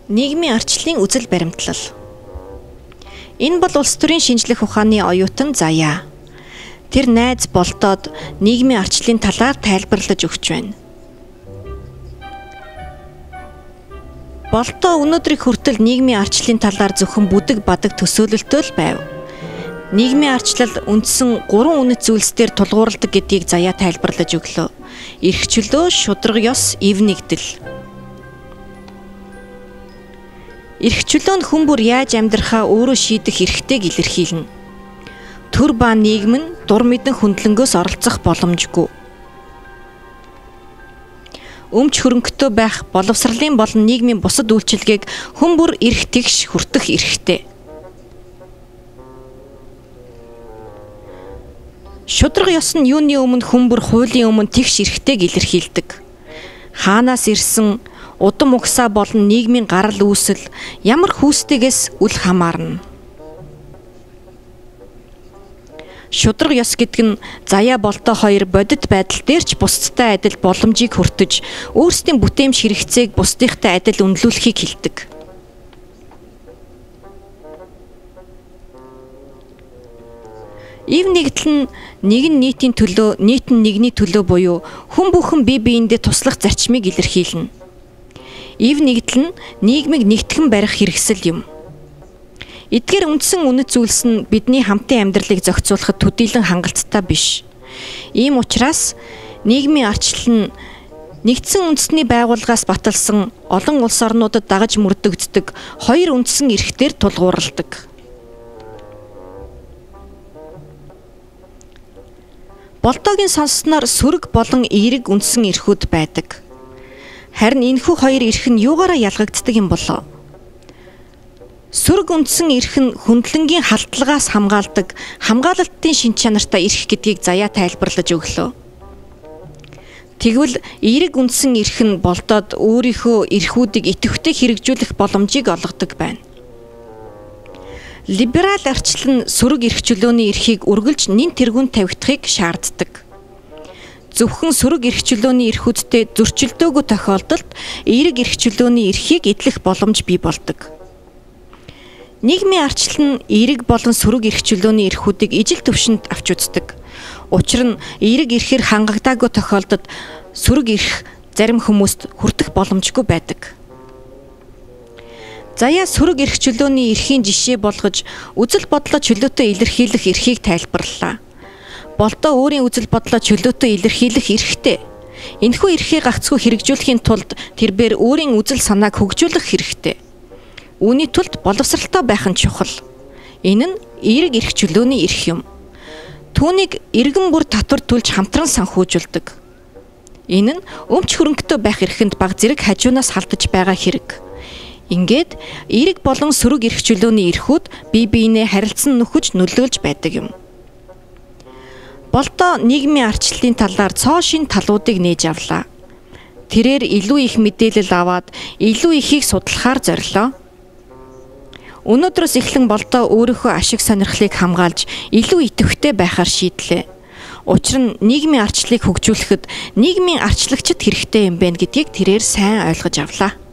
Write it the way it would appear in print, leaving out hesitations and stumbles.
Нийгмийн арчлалын үзэл баримтлал. Энэ бол улс төрийн шинжлэх ухааны оюутан Заяа. Тэр найз Болдоод нийгмийн арчлалын талаар тайлбарлаж өгч байна. Болдоо өнөөдрийг хүртэл нийгмийн арчлалын талаар зөвхөн бүдэг бадаг төсөөлөлтөө л байв. Нийгмийн арчлал үндсэн 3 үнэт зүйлсээр тулгуурладаг гэдгийг Заяа тайлбарлаж өглөө. Эрх чөлөө, шударга ёс, эв нэгдэл. Эрх чөлөө нь хүн бүр яаж амьдрахаа өөрөө шийдэх эрхтэйг илэрхийлнэ. Төр ба нийгэм нь дур мэдэн хөндлөнгөөс оролцох боломжгүй. Өмч хөрөнгөтэй байх, боловсролын болон нийгмийн бусад үйлчилгээг хүн бүр эрх тэгш хүртэх эрхтэй. Шударга ёс нь юуны өмнө хүн бүр хуулийн өмнө тэгш эрхтэйг илэрхийлдэг. Хаанаас ирсэн удам угсаа болон нийгмийн гарал үүсэл ямар хүүстэйгээс үл хамаарна. Шударга ёс гэдэг нь Заяа Болдоо хоёр бодит байдал дээр ч бусдтай адил боломжийг хүртэж, өөрсдийн бүтээмж хэрэгцээг бусдынхтай адил үнэлүүлэхийг хэлдэг. Эв нэгдэл нь нэг нь нийтийн төлөө, нийт нь нэгний төлөө буюу хүн бүхэн бие биендээ туслах зарчмыг илэрхийлнэ. Эв нэгдэл нь нийгмийг нэгтгэн барих хэрэгсэл юм. Эдгээр үндсэн үнэт зүйлс нь бидний хамтын амьдралыг зохицуулахад төдийлөн хангалттай биш. Ийм учраас нийгмийн арчлал нь нэгдсэн үндэсний байгууллагаас баталсан олон улс орнуудад дагаж мөрдөгддөг хоёр үндсэн эрхтээр тулгуурладаг. Болдоогийн сонссноор сөрөг болон эерэг үндсэн эрхүүд байдаг. Харин энэхүү хоёр эрх нь юугаараа ялгагддаг юм болоо? Сөрөг үндсэн эрх нь хөндлөнгийн халдлагаас хамгаалдаг, хамгаалалтын шинж чанартай эрх гэдгийг Заяа тайлбарлаж өглөө. Тэгвэл эерэг үндсэн эрх нь Болдоод өөрийнхөө эрхүүдийг идэвхтэй хэрэгжүүлэх боломжийг олгодог байна. Либерал арчлал нь сөрөг эрх чөлөөний эрхийг үргэлж нэн тэргүүнд тавигдахыг шаарддаг. Зөвхөн сөрөг эрх чөлөөний эрхүүдтэй зөрчилдөөгүй тохиолдолд эерэг эрх чөлөөний эрхийг эдлэх боломж бий болдог. Нийгмийн арчлал нь эерэг болон сөрөг эрх чөлөөний эрхүүдийг ижил төвшөнд авч үздэг. Учир нь эерэг эрхээр хангагдаагүй тохиолдолд сөрөг эрх зарим хүмүүст хүртэх боломжгүй байдаг. Заяа сөрөг эрх чөлөөний эрхийн жишээ болгож үзэл бодлоо чөлөөтэй илэрхийлэх эрхийг тайлбарллаа. Болдоо өөрийн үзэл бодлоо чөлөөтэй илэрхийлэх эрхтэй. Энэхүү эрхийг гагцхүү хэрэгжүүлэхийн тулд тэрээр өөрийн үзэл санааг хөгжүүлэх хэрэгтэй. Үүний тулд боловсралтай байх нь чухал. Энэ нь эерэг эрх чөлөөний эрх юм. Түүнийг иргэн бүр татвар төлж хамтран санхүүжүүлдэг. Энэ нь өмч хөрөнгөтэй байх эрхэнд бага зэрэг хажуунаас халдаж байгаа хэрэг. Ингээд эерэг болон сөрөг эрх чөлөөний эрхүүд бие биенээ харилцан нөхөж нөлөөлж байдаг юм. Болдоо нийгмийн арчлалын талаар цоо шин талуудыг нээж авлаа. Тэрээр илүү их мэдээлэл аваад илүү ихийг судлахаар зорилоо. Өнөөдрөөс эхлэн Болдоо өөрийнхөө ашиг сонирхлыг хамгаалж илүү идэвхтэй байхаар шийдлээ. Учир нь нийгмийн арчлалыг хөгжүүлэхэд нийгмийн арчлагчид хэрэгтэй юм байна гэдгийг тэрээр сайн ойлгож авлаа.